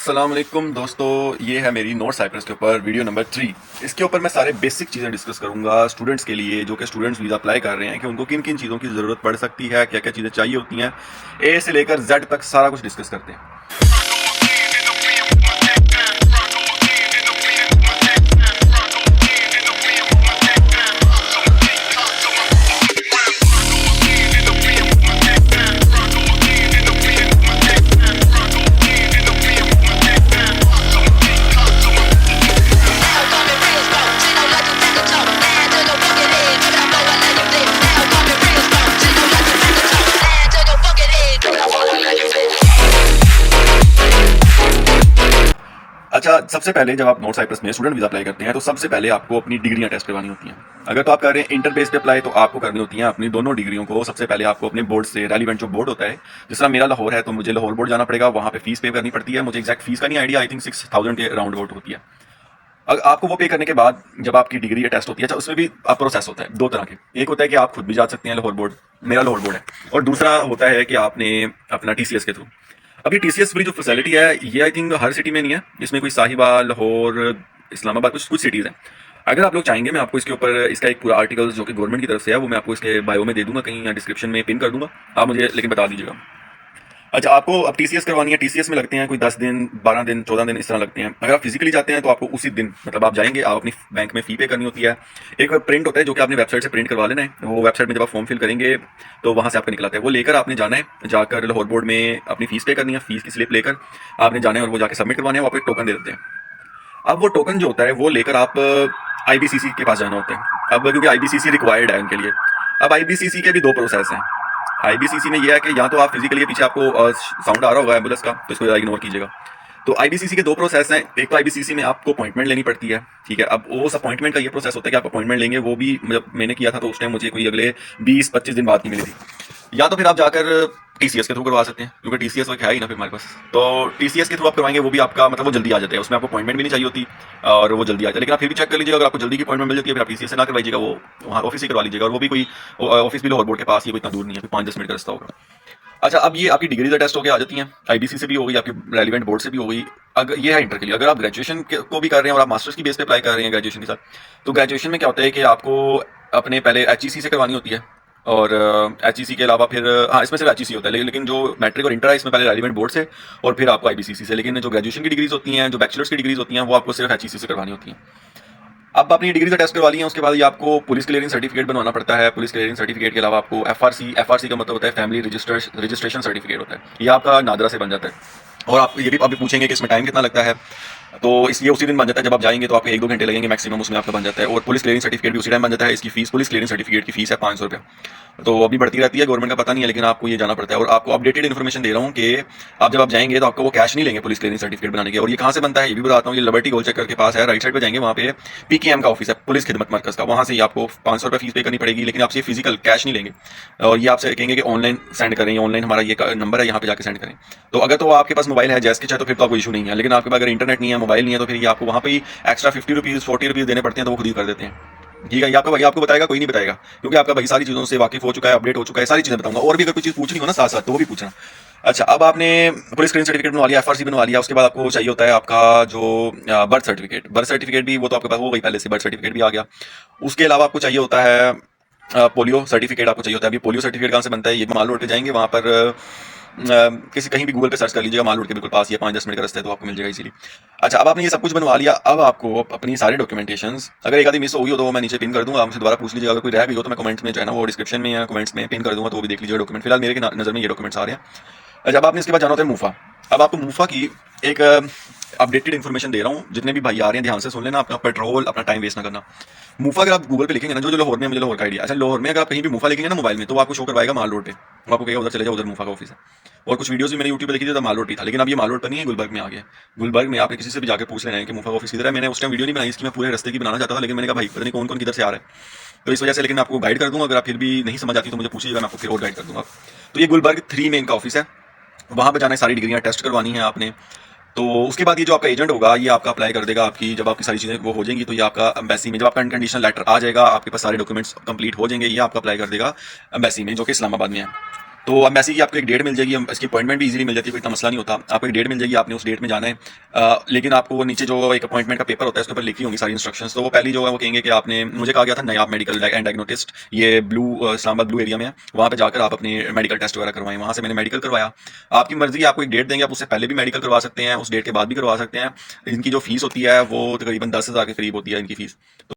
अस्सलाम वालेकुम दोस्तों, ये है मेरी नोट साइप्रस के ऊपर वीडियो नंबर 3। इसके ऊपर मैं सारे बेसिक चीज़ें डिस्कस करूंगा स्टूडेंट्स के लिए जो कि स्टूडेंट्स वीज़ा अप्लाई कर रहे हैं कि उनको किन किन चीज़ों की ज़रूरत पड़ सकती है, क्या क्या चीज़ें चाहिए होती हैं। ए से लेकर जेड तक सारा कुछ डिस्कस करते हैं। अच्छा, सबसे पहले जब आप नॉर्थ साइप्रस में स्टूडेंट वीज़ा अप्लाई करते हैं तो सबसे पहले आपको अपनी डिग्रियां टेस्ट करवानी होती हैं। अगर तो आप कर रहे हैं इंटर बेस पे अप्लाई तो आपको करनी होती हैं अपनी दोनों डिग्रियों को। सबसे पहले आपको अपने बोर्ड से रेलिवेंट जो बोर्ड होता है, जिस तरह मेरा लाहौर है तो मुझे लाहौर बोर्ड जाना पड़ेगा, वहाँ पे फीस पे करनी पड़ती है। मुझे एक्जैक्ट फीस का नहीं आइडिया, आई थिंक 6000 के राउंड अबाउट होती है। अगर आपको वो पे करने के बाद जब आपकी डिग्री या टेस्ट होती है, अच्छा उसमें भी आप प्रोसेस होता है दो तरह के। एक होता है कि आप खुद भी जा सकते हैं लाहौर बोर्ड, मेरा लाहौर बोर्ड है, और दूसरा होता है कि आपने अपना टीसीएस के थ्रू। अभी टीसीएस फ्री जो फैसिलिटी है ये आई थिंक हर सिटी में नहीं है, इसमें कोई साहिबा, लाहौर, इस्लामाबाद, कुछ सिटीज़ हैं। अगर आप लोग चाहेंगे मैं आपको इसके ऊपर इसका एक पूरा आर्टिकल जो कि गवर्नमेंट की तरफ से है वो मैं आपको इसके बायो में दे दूंगा कहीं, या डिस्क्रिप्शन में पिन कर दूंगा, आप मुझे लेकिन बता दीजिएगा। अच्छा, आपको अब टीसीएस करवानी है, टीसीएस में लगते हैं कोई 10 दिन, 12 दिन, 14 दिन इस तरह लगते हैं। अगर आप फिजिकली जाते हैं तो आपको उसी दिन, मतलब आप जाएंगे, आप अपनी बैंक में फी पे करनी होती है। एक प्रिंट होता है जो कि आपने वेबसाइट से प्रिंट करवा लेना है, वो वेबसाइट में जब आप फॉर्म फिल करेंगे तो वहाँ से आपका निकलाता है, वो लेकर आपने जाना है, जाकर लाहौर बोर्ड में अपनी फीस पे करनी है, फीस की स्लिप लेकर आपने जाना है और वो जाकर सबमिट करवाने हैं, वो आपको एक टोकन दे देते हैं। अब वो टोकन जो होता है वो लेकर आप आईबीसीसी के पास जाना होता है। अब क्योंकि आईबीसीसी रिक्वायर्ड है उनके लिए। अब आईबीसीसी के भी दो प्रोसेस हैं। आईबीसीसी में यह है कि या तो आप फिजिकली, पीछे आपको साउंड आ रहा होगा एम्बुलेंस का, तो इसको इग्नोर कीजिएगा। तो आईबीसीसी के दो प्रोसेस हैं। एक तो आईबीसीसी में आपको अपॉइंटमेंट लेनी पड़ती है, ठीक है। अब वो अपॉइंटमेंट का ये प्रोसेस होता है कि आप अपॉइंटमेंट लेंगे, वो भी जब मैंने किया था तो उस टाइम मुझे कोई अगले 20-25 दिन बाद की मिली थी। या तो फिर आप जाकर टीसीएस के थ्रू करवा सकते हैं, क्योंकि टीसीएस वक्त है ही ना फिर हमारे पास। तो टीसीएस के थ्रू आप करवाएंगे, वो भी आपका मतलब वो जल्दी आ जाता है, उसमें आपको अपॉइंटमेंट भी नहीं चाहिए होती और वो जल्दी आ जाता है। लेकिन आप फिर भी चेक कर लीजिएगा, अगर आपको जल्दी की अपॉइंटमेंट मिल जाती है फिर आप टीसीएस से ना करवाइएगा, वो वहाँ ऑफिस ही करवा लीजिएगा। और वो भी कोई ऑफिस भी लाहौर बोर्ड के पास ही, कोई इतना दूर नहीं है, 5-10 मिनट का रास्ता होगा। अच्छा, अब ये आपकी डिग्री का टेस्ट होकर आ जाती हैं, आईबीसी से भी हो गई, आपकी रेलिवेंट बोर्ड से भी हो गई। अगर ये है इंटर के लिए, अगर आप ग्रेजुएशन को भी कर रहे हैं और आप मास्टर्स की बेस पे अप्लाई कर रहे हैं ग्रेजुएशन के साथ, तो ग्रेजुएशन में क्या होता है कि आपको अपने पहले एचईसी से करवानी होती है, और एचईसी के अलावा फिर हाँ इसमें सिर्फ एचईसी होता है, लेकिन जो मैट्रिक और इंटर है इसमें पहले रेलिवेंट बोर्ड से और फिर आपको आईबीसीसी से। लेकिन जो ग्रेजुएशन की डिग्रीज होती हैं, जो बैचलर्स की डिग्रीज होती हैं, वो आपको सिर्फ एचईसी से करवानी होती हैं। अब अपनी डिग्री का टेस्ट करवा ली है, उसके बाद ये आपको पुलिस क्लियरिंग सर्टिफिकेट बनवाना पड़ता है। पुलिस क्लियरिंग सर्टिफिकेट के अलावा आपको एफआरसी का मतलब होता है फैमिली रजिस्ट्रेशन सर्टिफिकेट होता है, ये आपका नादरा से बन जाता है। और आप ये भी अभी पूछेंगे कि इसमें टाइम कितना लगता है, तो इसलिए उसी दिन बन जाता है। जब आप जाएंगे तो आपको 1-2 घंटे लगेंगे मैक्सिमम, उसमें आपका बन जाता है। और पुलिस क्लियरिंग सर्टिफिकेट भी उसी टाइम बन जाता है। इसकी फीस, पुलिस क्लियरिंग सर्टिफिकेट की फीस है 500 रुपये, तो अभी बढ़ती रहती है, गवर्नमेंट का पता नहीं है, लेकिन आपको ये जाना पड़ता है। और आपको अपडेटेड इन्फॉर्मेशन दे रहा हूँ कि आप जब आप जाएंगे तो आपको वो कैश नहीं लेंगे पुलिस क्लियरिंग सर्टिफिकेट बनाने के। और ये कहाँ से बनता है ये भी बताता हूँ। ये लिबर्टी गोल चक्कर के पास है, राइट साइड पे जाएंगे, वहाँ पे पीकेएम का ऑफिस है, पुलिस खिदमत मरकज का, वहाँ से ही आपको 500 रुपये फीस पे करनी पड़ेगी, लेकिन आपसे फिजिकल कैश नहीं लेंगे। और ये आपसे कहेंगे कि ऑनलाइन सेंड करें, ऑनलाइन हमारा ये नंबर है, यहाँ पे जाकर सेंड करें। तो अगर तो आपके पास मोबाइल है जैस के चाहे तो फिर तो आपको इशू नहीं है, लेकिन आपके पास अगर इंटरनेट नहीं है, मोबाइल नहीं है, तो फिर ये आपको वहाँ पे ही एक्स्ट्रा 50 रुपीज़ 40 रुपीज़ देने पड़ते हैं, तो वो खुद ही कर देते हैं। ठीक है, ये आपका भाई आपको बताएगा, कोई नहीं बताएगा, क्योंकि आपका भाई सारी चीज़ों से वाकिफ हो चुका है, अपडेट हो चुका है, सारी चीज़ें बताऊंगा। और भी अगर कोई चीज़ पूछनी हो ना साथ साथ तो वो भी पूछना। अच्छा, अब आपने पुलिस क्लियरिंग सर्टिफिकेट बनवा लिया, एफआरसी बनवा लिया, उसके बाद आपको चाहिए होता है आपका जो बर्थ सर्टिफिकेट। बर्थ सर्टिफिकेट भी वो तो आपके पास हो गई पहले से, बर्थ सर्टिफिकेट भी आ गया। उसके अलावा आपको चाहिए होता है पोलियो सर्टिफिकेट आपको चाहिए होता है। अभी पोलियो सर्टिफिकेट कहाँ से बनता है, ये माल रोड पे जाएंगे, वहाँ पर किसी कहीं भी गूगल पे सर्च कर लीजिएगा, माल रोड के बिल्कुल पास, ये 5-10 मिनट का रास्ता है, तो आपको मिल जाएगा इजीली। अच्छा, अब आपने ये सब कुछ बनवा लिया, अब आपको अपनी सारे डॉक्यूमेंटेशंस, अगर एक आदि मिस हो गई हो तो मैं नीचे पिन कर दूंगा, आपसे दोबारा पूछ लीजिएगा। अगर कोई रह गई हो तो मैं कमेंट्स में जो है ना वो डिस्क्रिप्शन में या कमेंट्स में पिन कर दूंगा, तो वो भी देख लीजिएगा डॉक्यूमेंट। फिलहाल मेरे नजर में ये डॉक्यूमेंट्स आ रहे हैं। जब आपने इसके बाद जाना होता है मूफा। अब आपको मूफा की एक अपडेटेड इन्फॉर्मेशन दे रहा हूँ, जितने भी भाई आ रहे हैं ध्यान से सुन लेना, अपना पेट्रोल, अपना टाइम वेस्ट ना करना। मूफा अगर आप गूगल पे लिखेंगे ना, जो लाहौर में, मुझे लाहौर का आइडिया। अच्छा, लाहौर में अगर आप कहीं भी मूफा लिखेंगे ना मोबाइल में, तो आपको शो करवाएगा माल रोड पे, वो आपको कहेगा उधर चले जाओ, उधर मूफा का ऑफिस है। और कुछ वीडियोस भी मैंने यूट्यूब पे देखी थी तो माल रोड पे था, लेकिन अब ये माल रोड पर नहीं है, गुलबर्ग में आ गया। गुलबर्ग में आपने किसी से भी जाकर पूछ लेना है कि मूफा का ऑफिस किधर है। मैंने उस टाइम वीडियो नहीं बनाई इसकी, मैं पूरे रास्ते की बनाना चाहता था, लेकिन मैंने कहा भाई पता नहीं कौन कौन किधर से आ रहा है, तो इस वजह से। लेकिन आपको गाइड कर दूंगा, अगर आप फिर भी नहीं समझ आती तो मुझे पूछिएगा, मैं आपको फिर और गाइड कर दूंगा। तो ये गुलबर्ग 3 में इनका ऑफिस है, वहाँ पर जाना है, सारी डिग्रियाँ टेस्ट करवानी है आपने। तो उसके बाद ये जो आपका एजेंट होगा ये आपका अप्लाई कर देगा, आपकी जब आपकी सारी चीज़ें वो हो जाएंगी तो ये आपका एम्बेसी में, जब आपका अनकंडीशनल लेटर आ जाएगा, आपके पास सारे डॉक्यूमेंट्स कंप्लीट हो जाएंगे, ये आपका अप्लाई कर देगा एम्बेसी में, जो कि इस्लामाबाद में है। तो अब मैसेज की आपको एक डेट मिल जाएगी, इसकी अपॉइंटमेंट भी इजीली मिल जाती है, कोई इतना मसला नहीं होता। आपको एक डेट मिल जाएगी, आपने उस डेट में जाना है। लेकिन आपको वो नीचे जो एक अपॉइंटमेंट का पेपर होता है उसके ऊपर लिखी होंगी सारी इंस्ट्रक्शंस। तो वो पहली जो है वो कहेंगे कि आपने, मुझे कहा गया था नयाब मेडिकल एंड डायग्नोस्टिस्ट, ये इस्लामाबाद ब्लू एरिया में है, वहाँ पे जाकर आप अपनी मेडिकल टेस्ट वगैरह करवाएं। वहाँ से मैंने मेडिकल करवाया। आपकी मर्जी है, आपको एक डेट देंगे, आप उससे पहले भी मेडिकल करवा सकते हैं, उस डेट के बाद भी करवा सकते हैं। इनकी जो फीस होती है वो तकरीबन 10,000 के करीब होती है इनकी फीस।